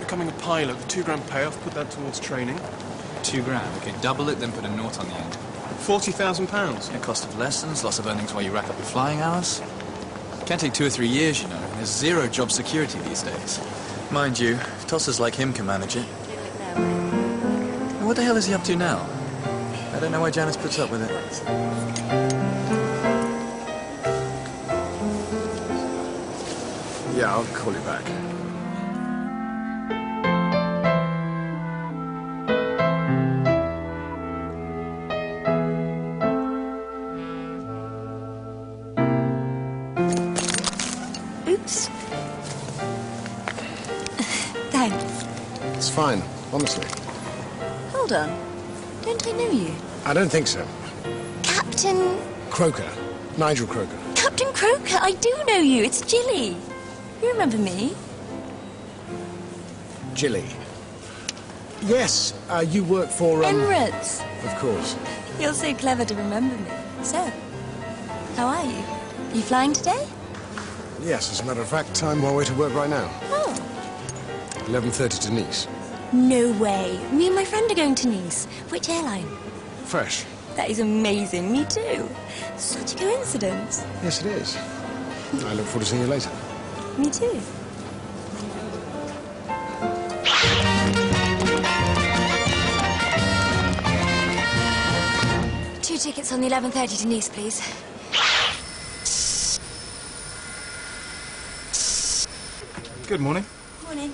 becoming a pilot. The £2 payoff, put that towards training. £2. Okay, double it, then put a nought on the end. £40,000. Yeah, cost of lessons, loss of earnings while you rack up your flying hours. Can't take 2 or 3 years, you know. There's zero job security these days. Mind you, tossers like him can manage it. What the hell is he up to now? I don't know why Janice puts up with it. Yeah, I'll call you back. Oops. Thanks. It's fine, honestly. Hold on. Don't I know you? I don't think so. Captain... Croker. Nigel Croker. Captain Croker, I do know you. It's Jilly. You remember me? Jilly. Yes, you work for, Emirates. Of course. You're so clever to remember me. So, how are you? Are you flying today? Yes, as a matter of fact, I'm on my way to work right now. Oh. 11:30 to Nice. No way. Me and my friend are going to Nice. Which airline? Fresh. That is amazing. Me too. Such a coincidence. Yes, it is. I look forward to seeing you later. Me too. Two tickets on the 11:30 to Nice, please. Good morning. Morning.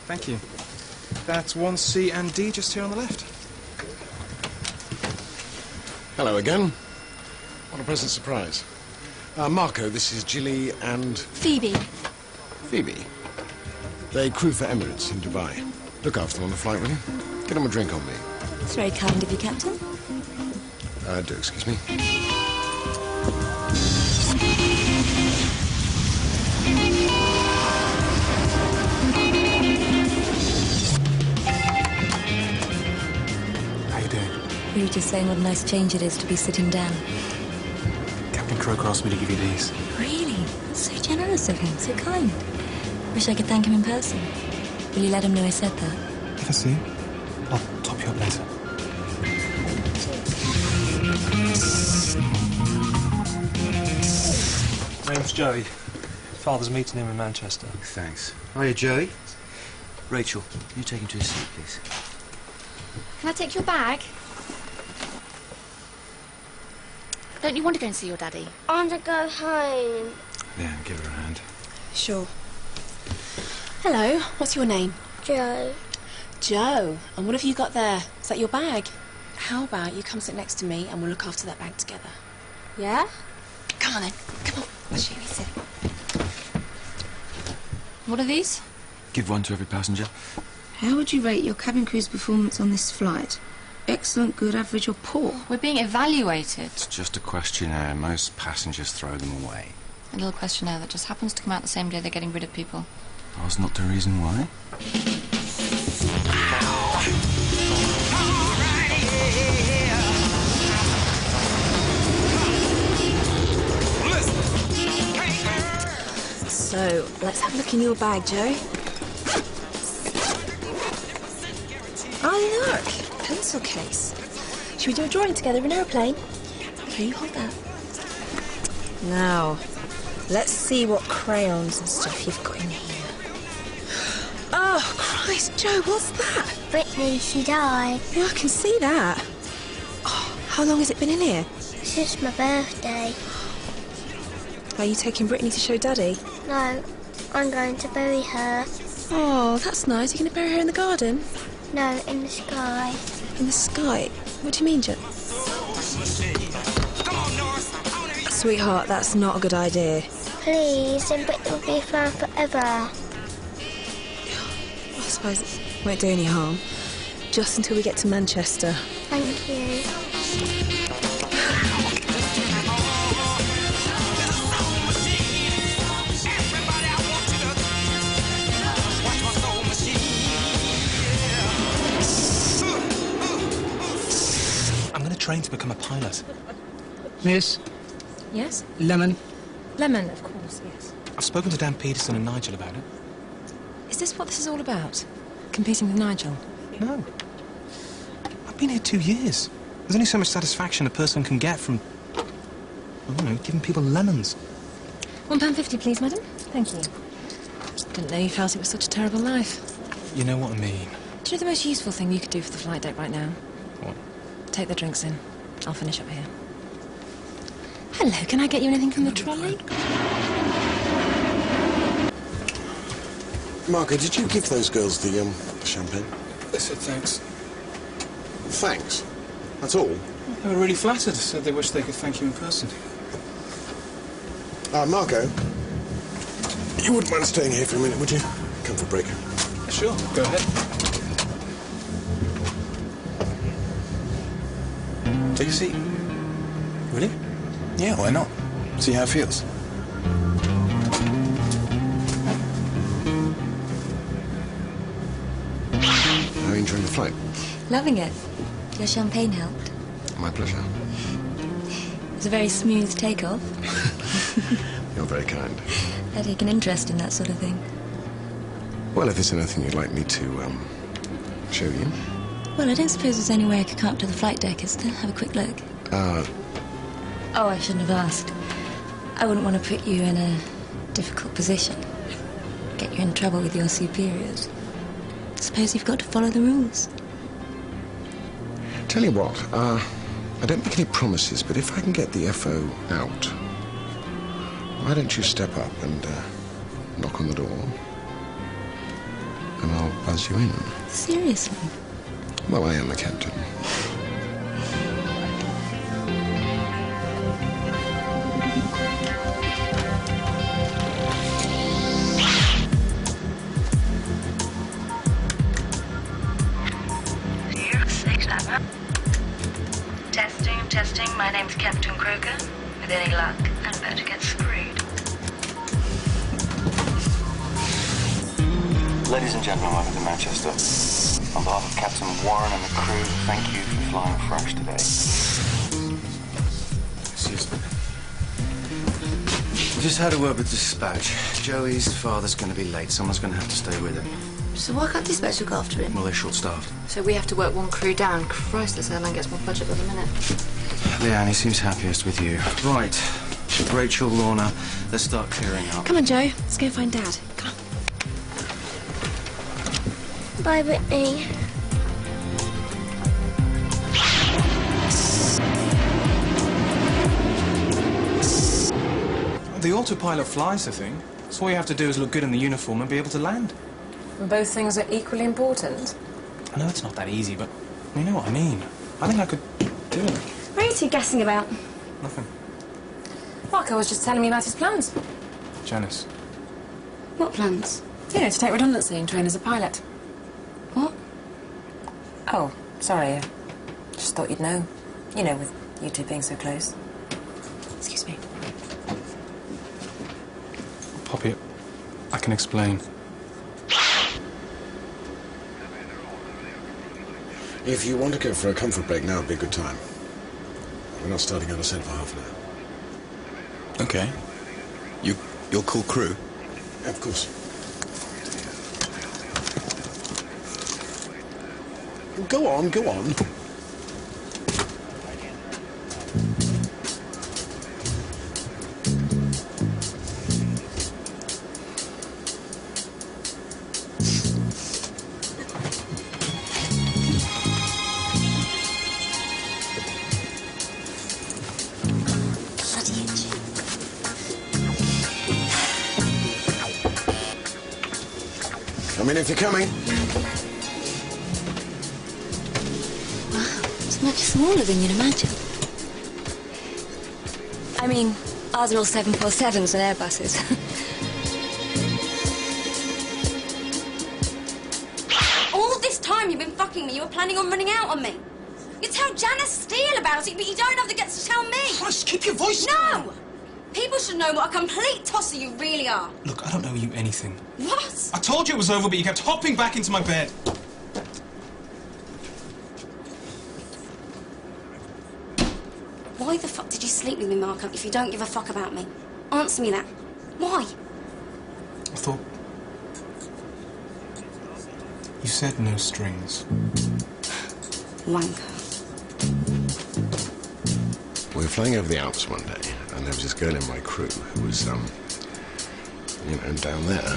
Thank you. That's 1C and D just here on the left. Hello again. What a pleasant surprise. Marco, this is Jilly and... Phoebe. Phoebe. They crew for Emirates in Dubai. Look after them on the flight, will you? Get them a drink on me. It's very kind of you, Captain. Do excuse me. How you doing? We were just saying what a nice change it is to be sitting down. Captain Croker asked me to give you these. Really? That's so generous of him, so kind. Wish I could thank him in person. Will you let him know I said that? If I see him, I'll top you up later. My name's Joey. Father's meeting him in Manchester. Thanks. Hiya, Joey. Rachel, you take him to his seat, please. Can I take your bag? Don't you want to go and see your daddy? I want to go home. Yeah, give her a hand. Sure. Hello, what's your name? Joe. Joe. And what have you got there? Is that your bag? How about you come sit next to me and we'll look after that bag together? Yeah? Come on then. Come on. I'll show you where to sit. What are these? Give one to every passenger. How would you rate your cabin crew's performance on this flight? Excellent, good, average or poor? We're being evaluated. It's just a questionnaire. Most passengers throw them away. A little questionnaire that just happens to come out the same day they're getting rid of people. That's not the reason why. So, let's have a look in your bag, Joe. Oh, look! Pencil case. Should we do a drawing together of an aeroplane? Okay, you hold that. Now, let's see what crayons and stuff you've got in here. Oh, Christ, Joe, what's that? Brittany, she died. Yeah, I can see that. Oh, how long has it been in here? Since my birthday. Are you taking Brittany to show Daddy? No, I'm going to bury her. Oh, that's nice. You're going to bury her in the garden? No, in the sky. In the sky? What do you mean, Jen? Sweetheart, that's not a good idea. Please, then Brittany will be flying forever. I suppose it won't do any harm. Just until we get to Manchester. Thank you. Train to become a pilot. Miss? Yes? Lemon? Lemon, of course, yes. I've spoken to Dan Peterson and Nigel about it. Is this what this is all about? Competing with Nigel? No. I've been here 2 years. There's only so much satisfaction a person can get from, I don't know, giving people lemons. £1.50, please, madam. Thank you. Didn't know you felt it was such a terrible life. You know what I mean. Do you know the most useful thing you could do for the flight deck right now? What? Take the drinks in. I'll finish up here. Hello, can I get you anything from the trolley? Marco, did you give those girls the champagne? They said thanks. Thanks. That's all? They were really flattered. Said they wished they could thank you in person. Marco, you wouldn't mind staying here for a minute, would you? Come for a break. Sure, go ahead. Take a seat. Really? Yeah, why not? See how it feels. How are you enjoying the flight? Loving it. Your champagne helped. My pleasure. It was a very smooth takeoff. You're very kind. I take an interest in that sort of thing. Well, if there's anything you'd like me to, show you. Well, I don't suppose there's any way I could come up to the flight deck, is there? Have a quick look. Oh, I shouldn't have asked. I wouldn't want to put you in a difficult position. Get you in trouble with your superiors. Suppose you've got to follow the rules. Tell you what, I don't make any promises, but if I can get the FO out, why don't you step up and knock on the door, and I'll buzz you in. Seriously? Well, I am the captain. Testing. My name's Captain Croker. With any luck, I'm about to get screwed. Ladies and gentlemen, welcome to Manchester. On behalf of Captain Warren and the crew, thank you for flying fresh today. Excuse me. Just had a word with dispatch. Joey's father's going to be late. Someone's going to have to stay with him. So why can't dispatch look after him? Well, they're short-staffed. So we have to work one crew down. Christ, this airline gets more budget by the minute. Leanne, he seems happiest with you. Right. Rachel, Lorna, let's start clearing up. Come on, Joe. Let's go find Dad. Come on. Bye, Brittany. The autopilot flies the thing. So all you have to do is look good in the uniform and be able to land. Both things are equally important. I know it's not that easy, but you know what I mean. I think I could do it. What are you two gassing about? Nothing. Marco was just telling me about his plans. Janice. What plans? You know, to take redundancy and train as a pilot. What? Oh, sorry. Just thought you'd know. You know, with you two being so close. Excuse me. Poppy, I can explain. If you want to go for a comfort break now, it'd be a good time. We're not starting out a set for half an hour. Okay. You'll call crew? Of course. Go on, go on. Come in if you're coming. Wow, it's much smaller than you'd imagine. I mean, ours are all 747s and Airbuses. All this time you've been fucking me, you were planning on running out on me. You tell Janice Steele about it, but you don't have the guts to tell me. Christ, keep your voice down. No! People should know what a complete tosser you really are. Look, I don't owe you anything. What? I told you it was over, but you kept hopping back into my bed. Why the fuck did you sleep with me, Marco, if you don't give a fuck about me? Answer me that. Why? I thought You said no strings. Wanker. We were flying over the Alps one day, and there was this girl in my crew who was, you know, down there,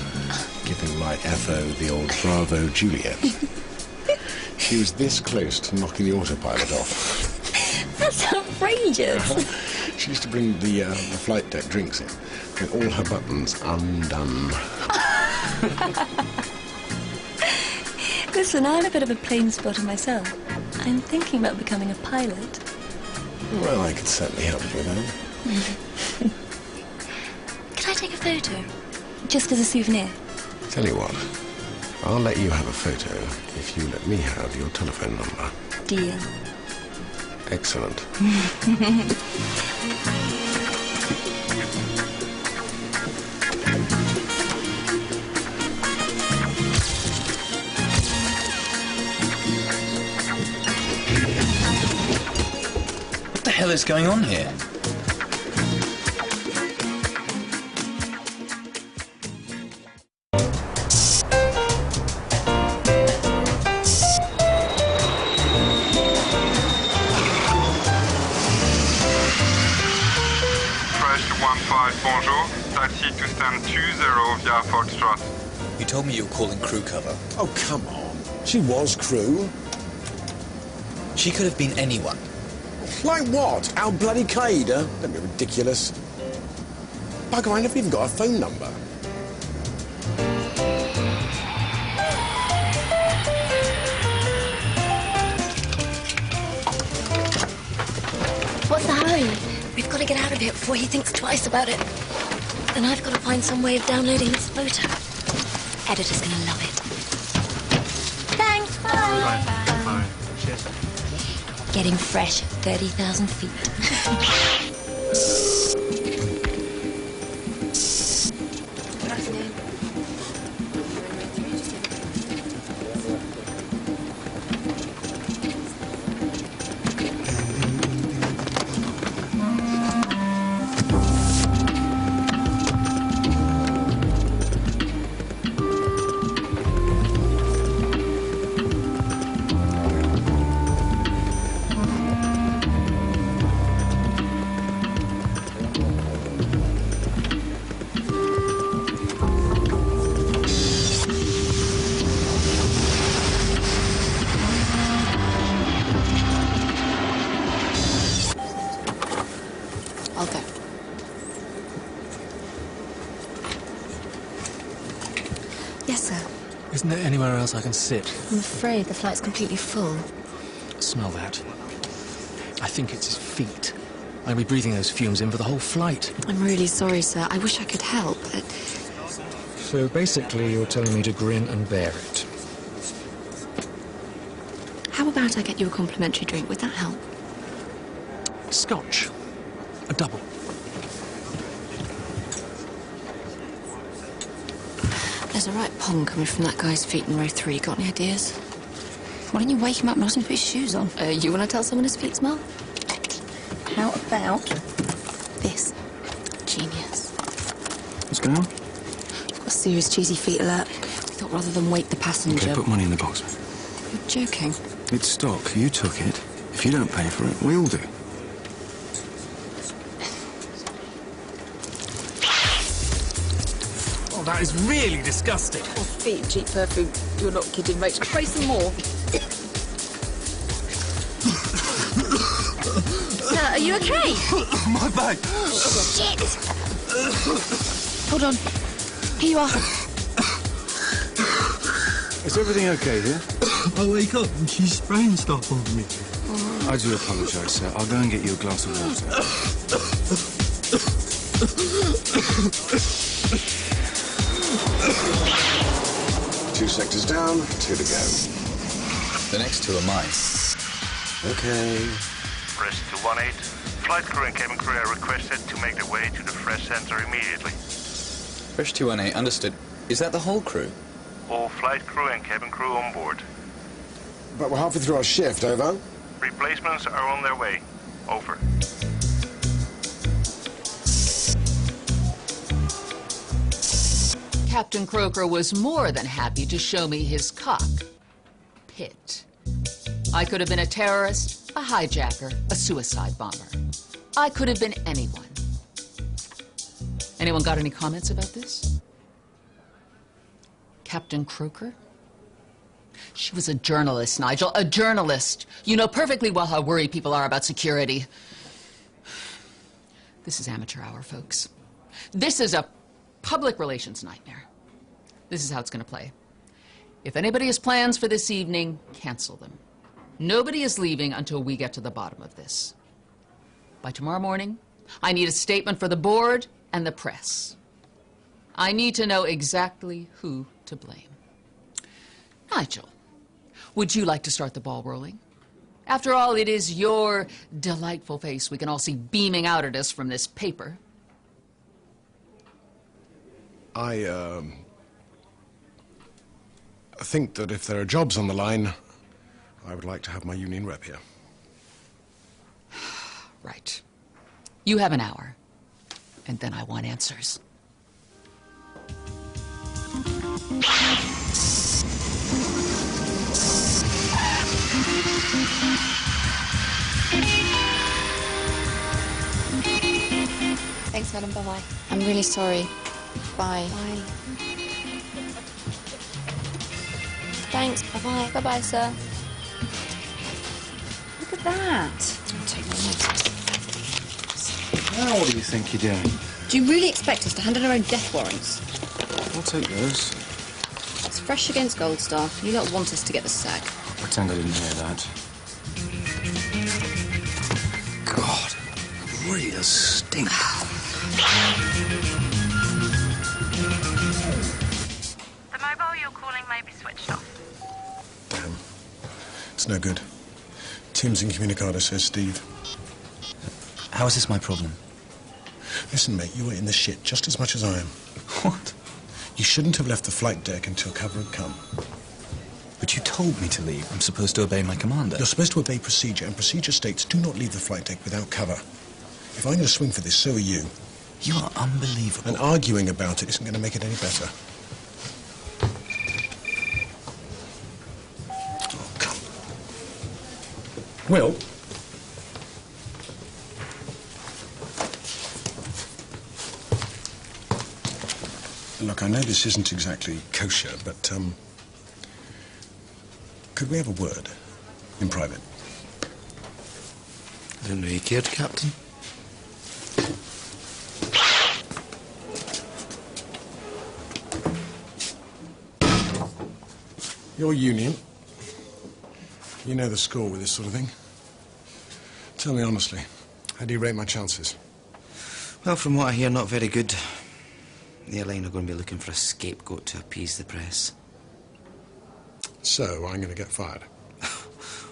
giving my FO the old Bravo Juliet. She was this close to knocking the autopilot off. That's outrageous. She used to bring the flight deck drinks in, with all her buttons undone. Listen, I'm a bit of a plane spotter myself. I'm thinking about becoming a pilot. Well, I could certainly help you with that. Could I take a photo? Just as a souvenir? Tell you what, I'll let you have a photo if you let me have your telephone number. Deal. Excellent. What the hell is going on here? Bonjour, taxi to stand 20 via Foxtrot. You told me you were calling crew cover. Oh, come on. She was crew. She could have been anyone. Like what? Our bloody Qaeda? Don't be ridiculous. Bugger, I never even got a phone number. What's the hurry? We've got to get out of here before he thinks twice about it. And I've got to find some way of downloading this photo. Editor's gonna love it. Thanks, bye. Bye. Cheers. Getting fresh at 30,000 feet. I'll go. Yes, sir. Isn't there anywhere else I can sit? I'm afraid the flight's completely full. Smell that. I think it's his feet. I'll be breathing those fumes in for the whole flight. I'm really sorry, sir. I wish I could help, but... So basically you're telling me to grin and bear it. How about I get you a complimentary drink? Would that help? Scotch. A double. There's a right pong coming from that guy's feet in row 3. Got any ideas? Why don't you wake him up and ask him to put his shoes on? You want to tell someone his feet smell? How about this? Genius. What's going on? I've got a serious cheesy feet alert. We thought rather than wake the passenger... Okay, put money in the box. You're joking. It's stock. You took it. If you don't pay for it, we all do. Oh, that is really disgusting. Oh, feet, cheap perfume. You're not kidding, Rachel. Spray some more. Sir, are you okay? My bag. Shit! Hold on. Here you are. Is everything okay here? I wake up and she's spraying stuff on me. I do apologise, sir. I'll go and get you a glass of water. 2 sectors down, 2 to go. The next 2 are mine. Okay. Rest 218. Flight crew and cabin crew are requested to make their way to the fresh center immediately. Fresh 218, understood. Is that the whole crew? All flight crew and cabin crew on board. But we're halfway through our shift, over. Replacements are on their way. Over. Captain Croker was more than happy to show me his cock. hit. I could have been a terrorist, a hijacker, a suicide bomber. I could have been anyone. Anyone got any comments about this? Captain Croker? She was a journalist, Nigel, a journalist. You know perfectly well how worried people are about security. This is amateur hour, folks. This is a public relations nightmare. This is how it's going to play. If anybody has plans for this evening, cancel them. Nobody is leaving until we get to the bottom of this. By tomorrow morning, I need a statement for the board and the press. I need to know exactly who to blame. Nigel, would you like to start the ball rolling? After all, it is your delightful face we can all see beaming out at us from this paper. I think that if there are jobs on the line, I would like to have my union rep here. Right. You have an hour, and then I want answers. Thanks, madam. Bye-bye. I'm really sorry. Bye. Bye. Thanks. Bye-bye. Bye-bye, sir. Look at that. I'll take my notes. Now what do you think you're doing? Do you really expect us to hand in our own death warrants? I'll take those. It's fresh against Gold Star. You don't want us to get the sack. Pretend I didn't hear that. God, it really does stink. The mobile you're calling may be switched off. Damn. It's no good. Tim's incommunicado, says Steve. How is this my problem? Listen, mate, you were in the shit just as much as I am. What? You shouldn't have left the flight deck until cover had come. But you told me to leave. I'm supposed to obey my commander. You're supposed to obey procedure, and procedure states do not leave the flight deck without cover. If I'm going to swing for this, so are you. You are unbelievable. And arguing about it isn't going to make it any better. Oh, come. Will? Look, I know this isn't exactly kosher, but, could we have a word in private? I didn't know you cared, Captain. Your union. You know the score with this sort of thing. Tell me honestly, how do you rate my chances? Well, from what I hear, not very good. The airline are going to be looking for a scapegoat to appease the press. So, I'm going to get fired.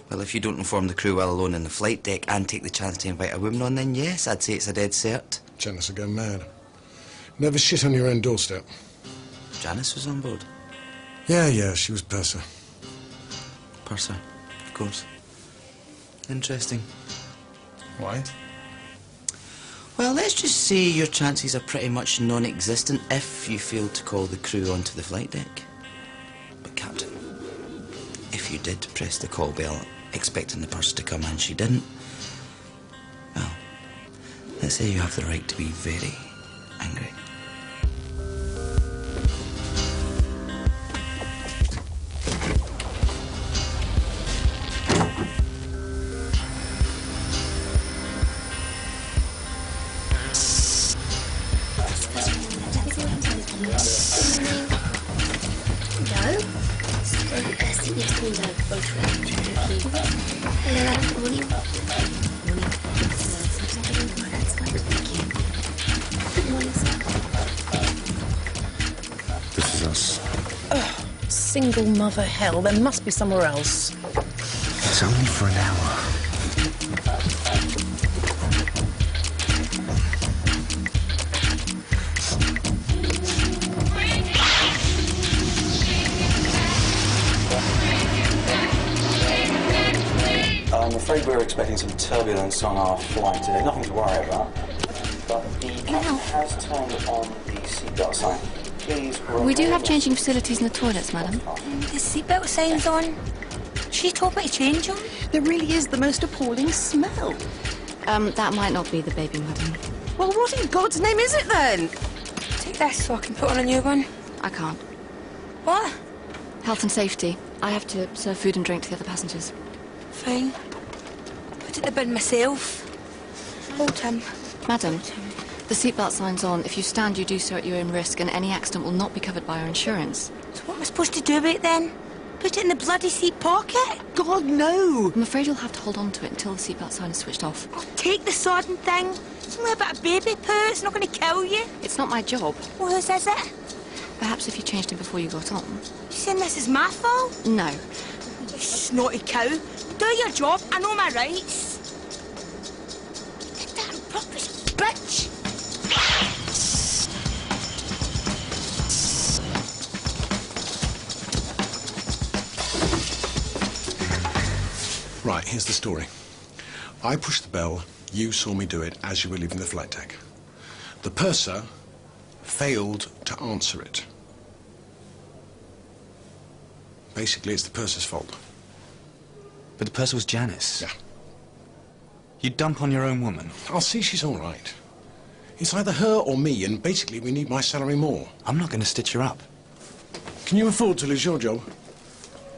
Well, if you don't inform the crew while alone in the flight deck and take the chance to invite a woman on, then yes, I'd say it's a dead cert. Janice will go mad. Never shit on your own doorstep. Janice was on board? Yeah, she was purser. Purser, of course. Interesting. Why? Well, let's just say your chances are pretty much non-existent if you fail to call the crew onto the flight deck. But, Captain, if you did press the call bell expecting the purser to come and she didn't, well, let's say you have the right to be very angry. This is us. Single mother hell. There must be somewhere else. It's only for an hour. I'm afraid we're expecting some turbulence on our flight today. Nothing to worry about. But the captain has turned on the seatbelt sign. Please. We do have changing facilities in the toilets, madam. The seatbelt sign's on. She told me to change them. There really is the most appalling smell. That might not be the baby, madam. Well, what in God's name is it then? Take this so I can put on a new one. I can't. What? Health and safety. I have to serve food and drink to the other passengers. Fine. Put it in the bin myself. Hold him. Madam, the seatbelt sign's on. If you stand, you do so at your own risk, and any accident will not be covered by our insurance. So what am I supposed to do with it then? Put it in the bloody seat pocket? God, no! I'm afraid you'll have to hold on to it until the seatbelt sign is switched off. Oh, take the sodden thing. It's only about a baby poo. It's not going to kill you. It's not my job. Well, whose is it? Perhaps if you changed him before you got on. You saying this is my fault? No. You snotty cow. Do your job. I know my rights. Get that proper bitch. Right, here's the story. I pushed the bell, you saw me do it as you were leaving the flight deck. The purser failed to answer it. Basically, it's the purser's fault. But the purser was Janice. Yeah. You dump on your own woman. I'll see she's all right. It's either her or me, and basically we need my salary more. I'm not going to stitch her up. Can you afford to lose your job?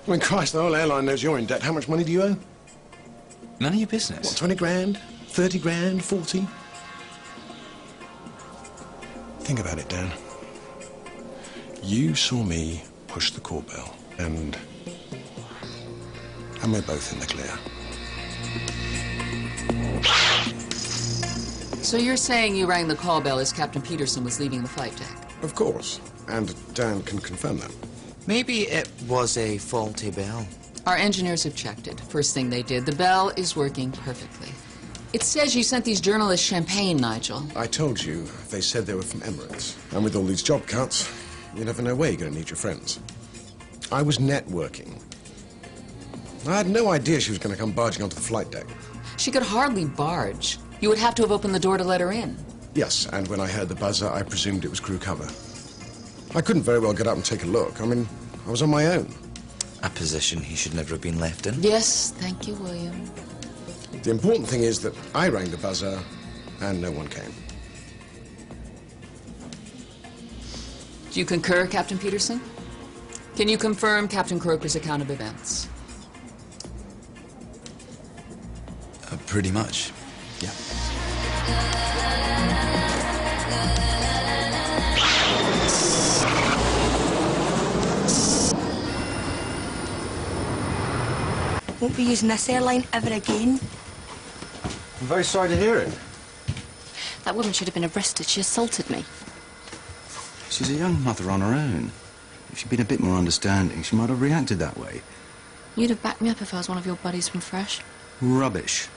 I mean, Christ, the whole airline knows you're in debt. How much money do you owe? None of your business. What, 20 grand? 30 grand? 40? Think about it, Dan. You saw me push the call bell, and we're both in the clear. So you're saying you rang the call bell as Captain Peterson was leaving the flight deck? Of course. And Dan can confirm that. Maybe it was a faulty bell. Our engineers have checked it. First thing they did. The bell is working perfectly. It says you sent these journalists champagne, Nigel. I told you, they said they were from Emirates. And with all these job cuts, you never know where you're going to need your friends. I was networking. I had no idea she was going to come barging onto the flight deck. She could hardly barge. You would have to have opened the door to let her in. Yes, and when I heard the buzzer, I presumed it was crew cover. I couldn't very well get up and take a look. I mean, I was on my own. A position he should never have been left in. Yes, thank you, William. The important thing is that I rang the buzzer and no one came. Do you concur, Captain Peterson? Can you confirm Captain Croker's account of events? Pretty much, yeah. Won't be using this airline ever again. I'm very sorry to hear it. That woman should have been arrested. She assaulted me. She's a young mother on her own. If she'd been a bit more understanding, she might have reacted that way. You'd have backed me up if I was one of your buddies from Fresh. Rubbish.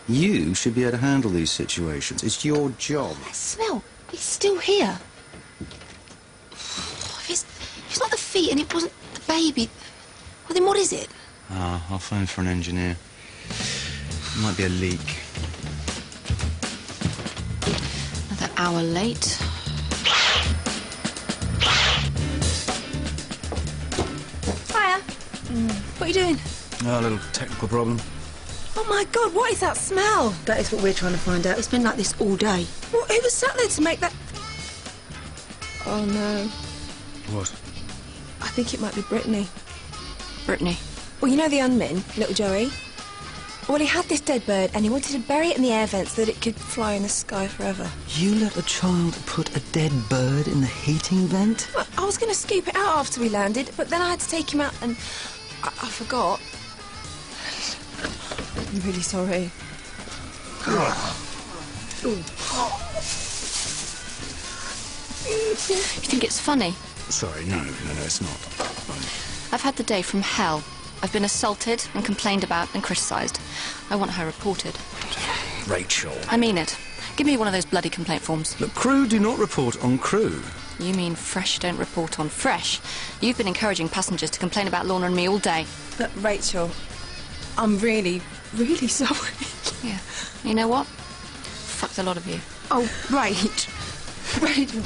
You should be able to handle these situations. It's your job. That smell. It's still here. If it's not the feet and it wasn't the baby, well, then what is it? Ah, I'll phone for an engineer. It might be a leak. Another hour late. Hiya. What are you doing? Oh, a little technical problem. Oh, my God, what is that smell? That is what we're trying to find out. It's been like this all day. Well, who was sat there to make that... Oh, no. What? I think it might be Brittany. Brittany? Well, you know the unmin, little Joey? Well, he had this dead bird and he wanted to bury it in the air vent so that it could fly in the sky forever. You let a child put a dead bird in the heating vent? Well, I was going to scoop it out after we landed, but then I had to take him out and I forgot. I'm really sorry. You think it's funny? Sorry, no, it's not. I've had the day from hell. I've been assaulted and complained about and criticised. I want her reported. Rachel. I mean it. Give me one of those bloody complaint forms. Look, crew do not report on crew. You mean Fresh don't report on Fresh? You've been encouraging passengers to complain about Lorna and me all day. But, Rachel, I'm really, really sorry. Yeah. You know what? Fuck the lot of you. Oh, right. Rachel.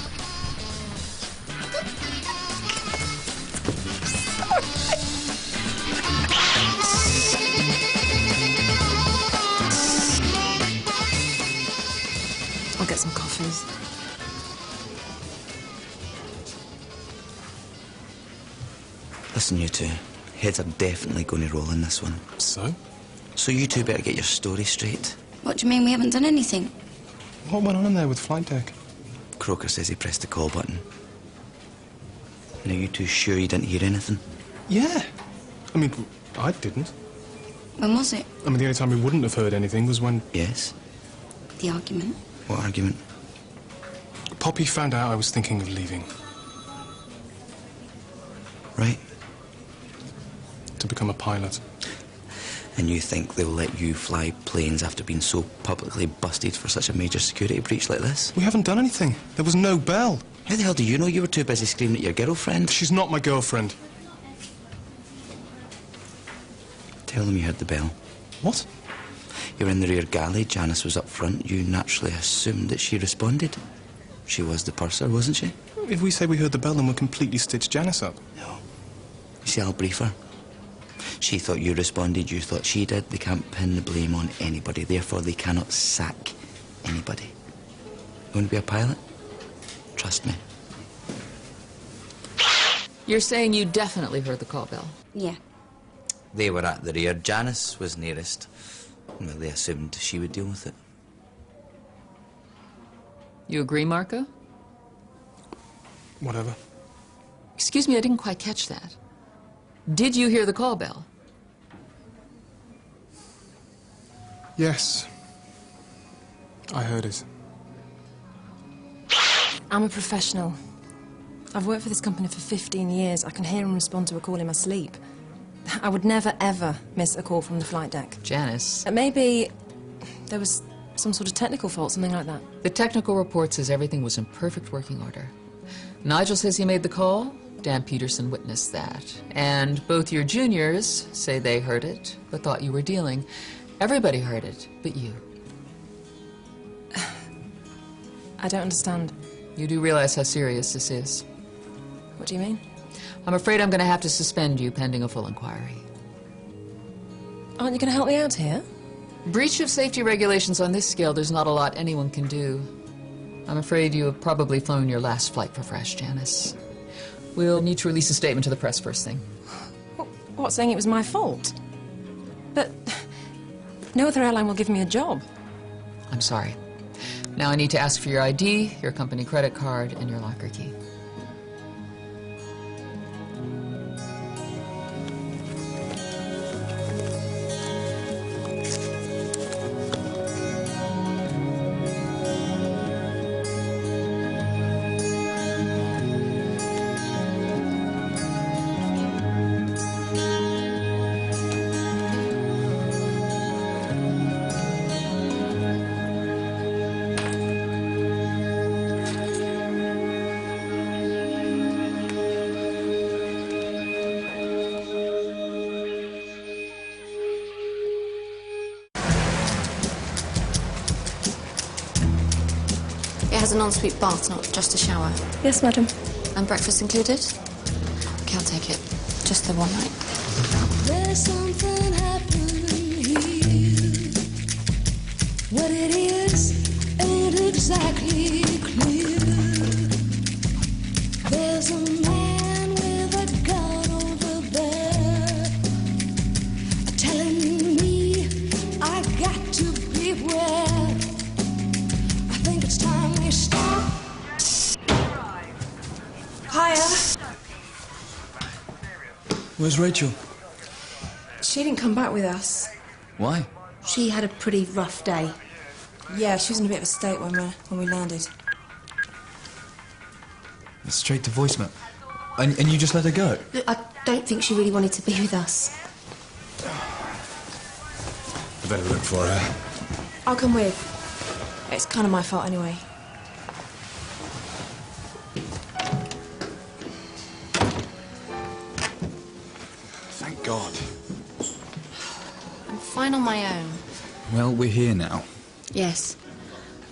Listen, you two. Heads are definitely going to roll in this one. So? So you two better get your story straight. What do you mean we haven't done anything? What went on in there with flight deck? Croker says he pressed the call button. Now, you two sure you didn't hear anything? Yeah. I mean, I didn't. When was it? I mean, the only time we wouldn't have heard anything was when... Yes? The argument. What argument? Poppy found out I was thinking of leaving. Right. To become a pilot. And you think they'll let you fly planes after being so publicly busted for such a major security breach like this? We haven't done anything. There was no bell. How the hell do you know? You were too busy screaming at your girlfriend. She's not my girlfriend. Tell them you heard the bell. What? You were in the rear galley, Janice was up front. You naturally assumed that she responded. She was the purser, wasn't she? If we say we heard the bell, then we'll completely stitch Janice up. No. You see, I'll brief her. She thought you responded, you thought she did. They can't pin the blame on anybody, therefore they cannot sack anybody. You want to be a pilot? Trust me. You're saying you definitely heard the call bell? Yeah. They were at the rear. Janice was nearest. Well, they assumed she would deal with it. You agree, Marco? Whatever. Excuse me, I didn't quite catch that. Did you hear the call bell? Yes. I heard it. I'm a professional. I've worked for this company for 15 years. I can hear and respond to a call in my sleep. I would never, ever miss a call from the flight deck. Janice. Maybe there was some sort of technical fault, something like that. The technical report says everything was in perfect working order. Nigel says he made the call. Dan Peterson witnessed that. And both your juniors say they heard it, but thought you were dealing. Everybody heard it, but you. I don't understand. You do realize how serious this is. What do you mean? I'm afraid I'm going to have to suspend you pending a full inquiry. Aren't you going to help me out here? Breach of safety regulations on this scale, there's not a lot anyone can do. I'm afraid you have probably flown your last flight for fresh, Janice. We'll need to release a statement to the press first thing. What, saying it was my fault? But no other airline will give me a job. I'm sorry. Now I need to ask for your ID, your company credit card, and your locker key. It has an ensuite bath, not just a shower. Yes, madam. And breakfast included? Okay, I'll take it. Just the one night. There's something happening here. What it is ain't exactly clear. There's a man with a gun over there telling me I got to beware. I think it's time we stop. Hiya. Where's Rachel? She didn't come back with us. Why? She had a pretty rough day. Yeah, she was in a bit of a state when we landed. Straight to voicemail. And you just let her go? Look, I don't think she really wanted to be with us. I better look for her. I'll come with. It's kind of my fault anyway. Thank God. I'm fine on my own. Well, we're here now. Yes.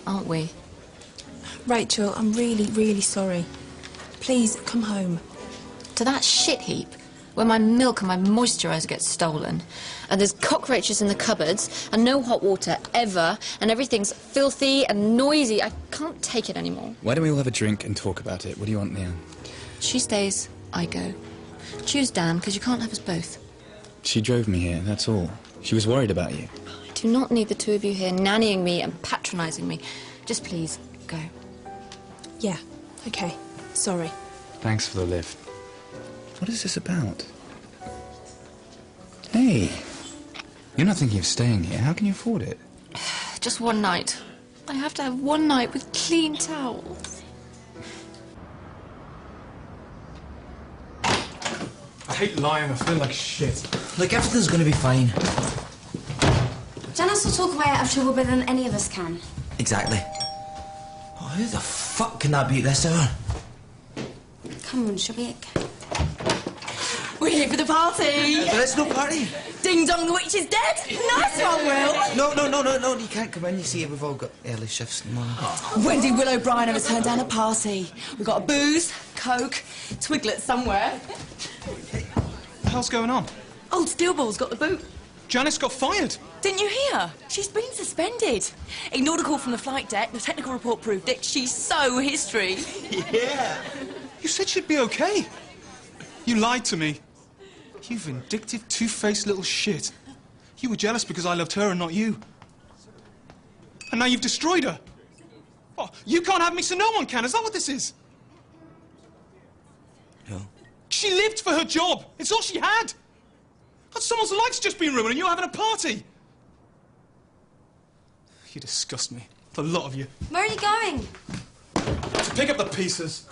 Aren't we? Rachel, I'm really, really sorry. Please, come home. To that shit heap where my milk and my moisturiser get stolen, and there's cockroaches in the cupboards, and no hot water ever, and everything's filthy and noisy. I can't take it anymore. Why don't we all have a drink and talk about it? What do you want, Leanne? She stays, I go. Choose Dan, because you can't have us both. She drove me here, that's all. She was worried about you. I do not need the two of you here nannying me and patronising me. Just please, go. Yeah, okay. Sorry. Thanks for the lift. What is this about? Hey, you're not thinking of staying here. How can you afford it? Just one night. I have to have one night with clean towels. I hate lying. I feel like shit. Look, everything's going to be fine. Janice will talk away out of trouble better than any of us can. Exactly. Oh, who the fuck can that be at this hour? Come on, shall we? We're here for the party. But it's no party. Ding dong, the witch is dead. Nice one, Will. No, you can't come in. You see, we've all got early shifts in the morning. When did Will O'Brien ever turn down a party? We've got a booze, Coke, Twiglets somewhere. What the hell's going on? Old Steelball's got the boot. Janice got fired. Didn't you hear? She's been suspended. Ignored a call from the flight deck. The technical report proved it. She's so history. Yeah. You said she'd be okay. You lied to me. You vindictive, two-faced little shit. You were jealous because I loved her and not you. And now you've destroyed her. Oh, you can't have me, so no one can. Is that what this is? No. She lived for her job. It's all she had. Someone's life's just been ruined and you're having a party. You disgust me. The lot of you. Where are you going? To pick up the pieces.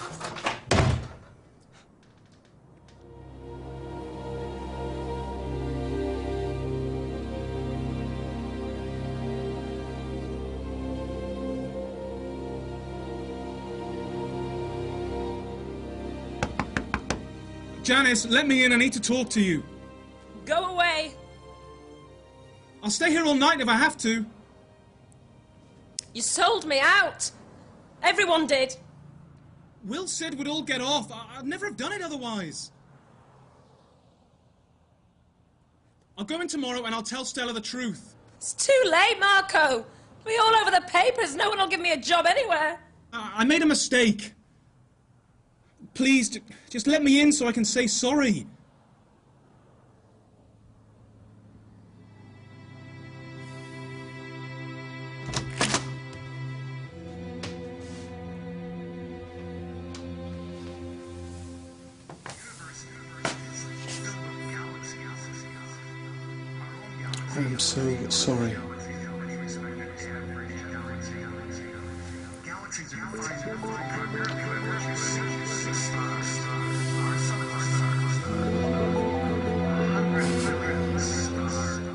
Janice, let me in. I need to talk to you. Go away. I'll stay here all night if I have to. You sold me out. Everyone did. Will said we'd all get off. I'd never have done it otherwise. I'll go in tomorrow and I'll tell Stella the truth. It's too late, Marco. It'll be all over the papers. No one will give me a job anywhere. I made a mistake. Please, just let me in so I can say sorry. I'm so sorry.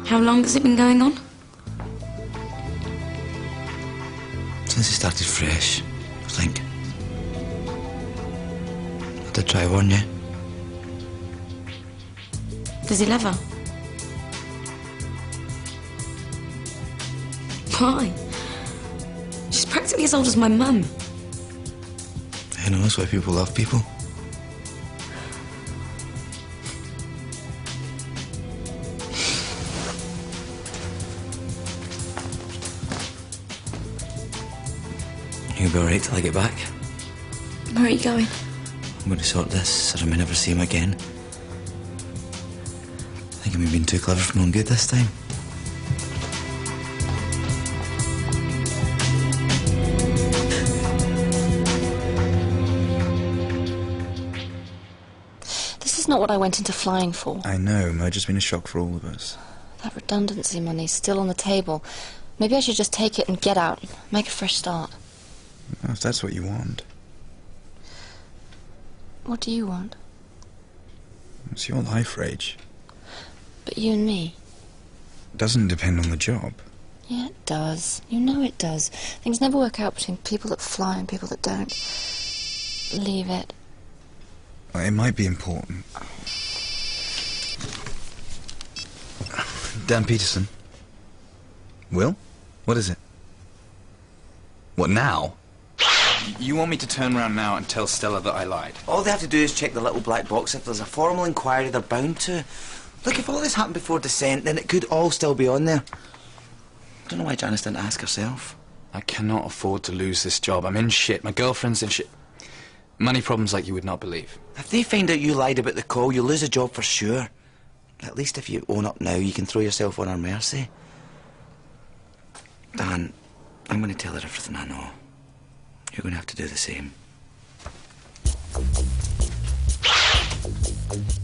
How long has it been going on? Since it started fresh, I think. I did try to warn you. Does he love her? Why? She's practically as old as my mum. Who knows why people love people? You'll be alright till I get back. Where are you going? I'm going to sort this so I may never see him again. I think I'm being too clever for no good this time. This is not what I went into flying for. I know, merger's been a shock for all of us. That redundancy money's still on the table. Maybe I should just take it and get out, make a fresh start. Well, if that's what you want. What do you want? It's your life, Rach. But you and me? It doesn't depend on the job. Yeah, it does. You know it does. Things never work out between people that fly and people that don't. Leave it. Well, it might be important. Dan Peterson. Will? What is it? What, now? You want me to turn around now and tell Stella that I lied? All they have to do is check the little black box. If there's a formal inquiry, they're bound to. Look, if all this happened before descent, then it could all still be on there. I don't know why Janice didn't ask herself. I cannot afford to lose this job. I'm in shit. My girlfriend's in shit. Money problems like you would not believe. If they find out you lied about the call, you'll lose a job for sure. At least if you own up now, you can throw yourself on our mercy. Dan, I'm going to tell her everything I know. You're going to have to do the same.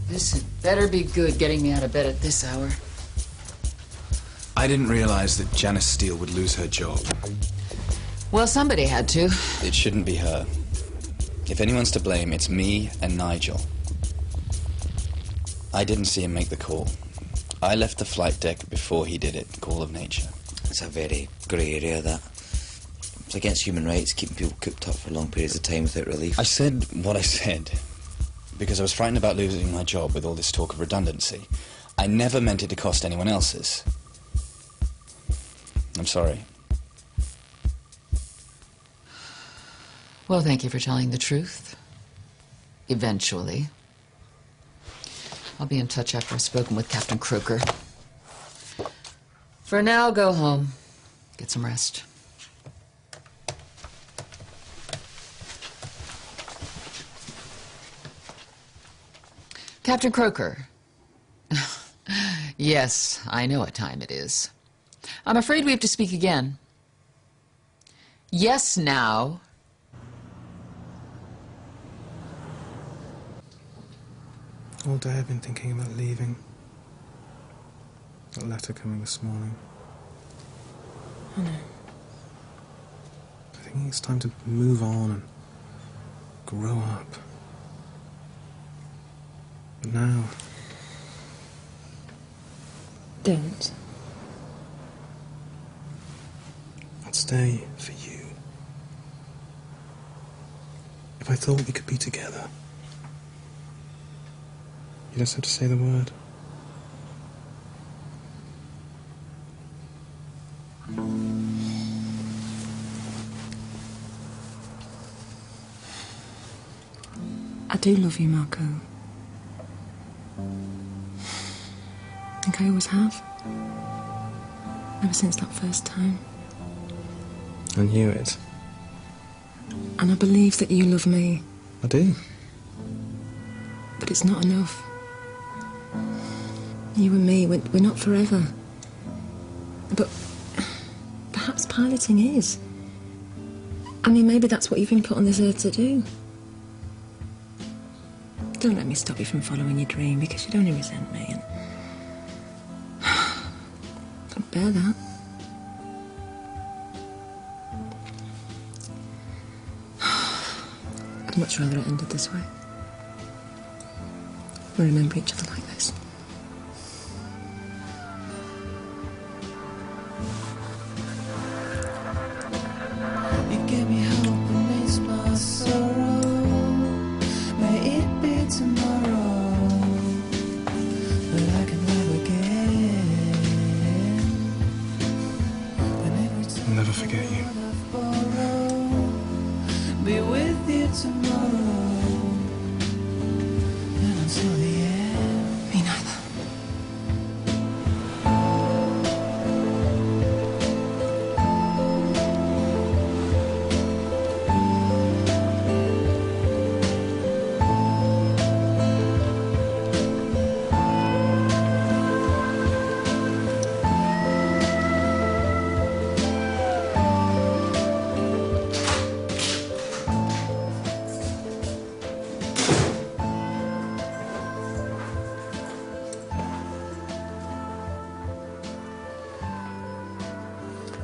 This had better be good, getting me out of bed at this hour. I didn't realize that Janice Steele would lose her job. Well, somebody had to. It shouldn't be her. If anyone's to blame, it's me and Nigel. I didn't see him make the call. I left the flight deck before he did it, call of nature. It's a very grey area, that. It's against human rights, keeping people cooped up for long periods of time without relief. I said what I said because I was frightened about losing my job with all this talk of redundancy. I never meant it to cost anyone else's. I'm sorry. Well, thank you for telling the truth. Eventually. I'll be in touch after I've spoken with Captain Croker. For now, go home. Get some rest. Captain Croker. Yes, I know what time it is. I'm afraid we have to speak again. Yes, now. All day I've been thinking about leaving. That letter coming this morning. I know. I think it's time to move on and grow up. But now... Don't. I'd stay for you. If I thought we could be together. You just have to say the word. I do love you, Marco. I think I always have. Ever since that first time. I knew it. And I believe that you love me. I do. But it's not enough. You and me, we're not forever. But perhaps piloting is. I mean, maybe that's what you've been put on this earth to do. Don't let me stop you from following your dream, because you'd only resent me and... Don't bear that. I'd much rather it ended this way. We remember each other like this. You give me hope amidst my sorrow. May it be tomorrow that I can love again. And every time I'll never forget you. I borrow, be with you tomorrow. And until the end. Me neither.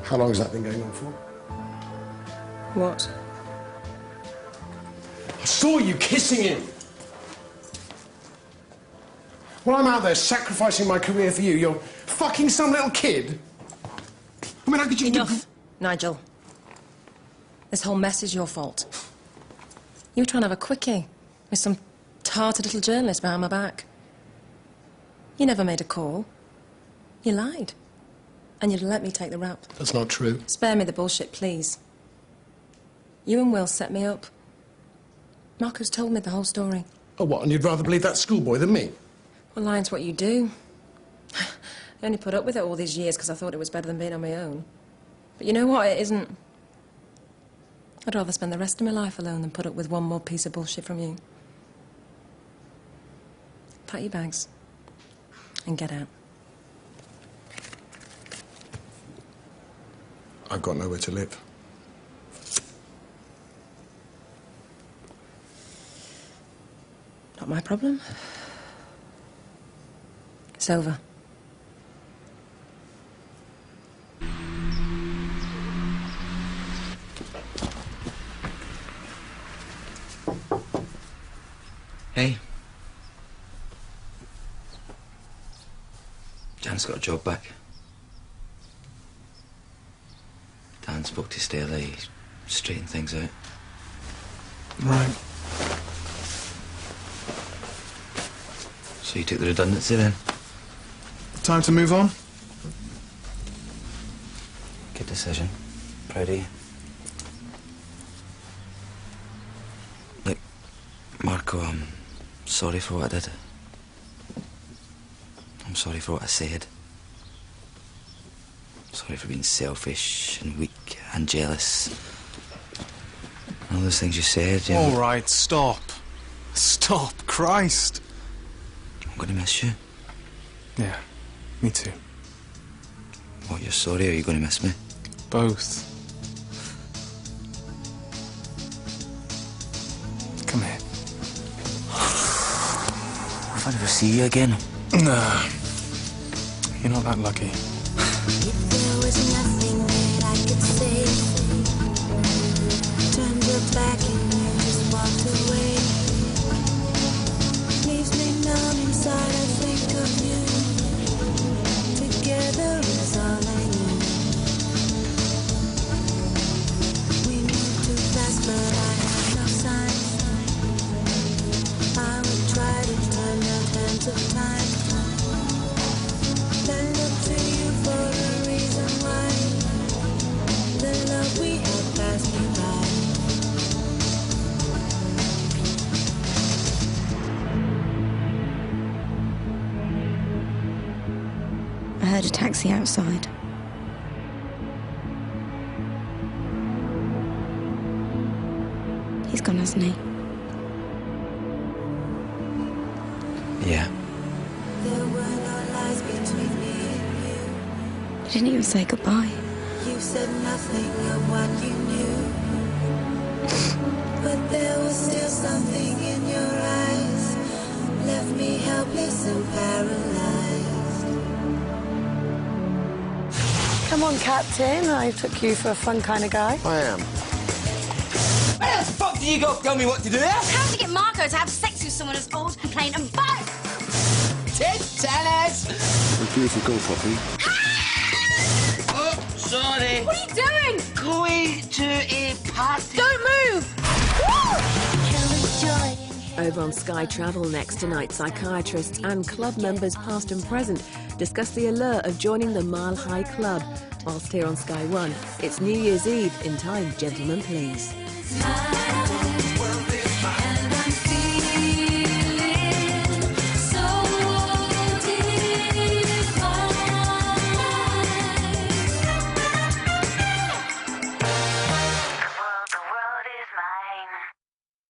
How long has that been going on for? What? I saw you kissing him. Well, I'm out there sacrificing my career for you. You're fucking some little kid. I mean, how could you... Enough, Nigel. This whole mess is your fault. You were trying to have a quickie with some tarted little journalist behind my back. You never made a call. You lied. And you'd let me take the rap. That's not true. Spare me the bullshit, please. You and Will set me up. Marco's told me the whole story. Oh, what, and you'd rather believe that schoolboy than me? Well, lying's what you do. I only put up with it all these years because I thought it was better than being on my own. But you know what? It isn't. I'd rather spend the rest of my life alone than put up with one more piece of bullshit from you. Pack your bags and get out. I've got nowhere to live. Not my problem. It's over. Hey. Jan's got a job back. Dan spoke to Stella, he straightened things out. Right. So you took the redundancy then? Time to move on? Good decision. Proud of you. Look, Marco, I'm sorry for what I did. I'm sorry for what I said. Sorry for being selfish and weak and jealous. All those things you said, you know. All right, stop. Stop, Christ. I'm going to miss you. Yeah, me too. What, you're sorry or are you going to miss me? Both. Come here. If I never see you again. Nah. You're not that lucky. There was nothing that I could say. Turned your back and you just walked away. Leaves me numb inside, I think of you. Together is all I knew. We moved too fast, but I had no sign. I would try to turn the hands of time. Then look to you for a reason why the love we had passed me by. I heard a taxi outside. He's gone, hasn't he? Yeah. There were no lies between me and you. He didn't even say goodbye. You said nothing of what you knew. But there was still something in your eyes. Left me helpless and paralyzed. Come on, Captain. I took you for a fun kind of guy. I am. Where the fuck do you go? Tell me what to do there? How to get Marco to have sex with someone as old, plain and bad? Tennis! Would you if you go properly? Oh, sorry. What are you doing? Going to a party. Don't move! Over on Sky Travel next tonight, psychiatrists and club members past and present discuss the allure of joining the Mile High Club. Whilst here on Sky One, it's New Year's Eve in time, gentlemen, please.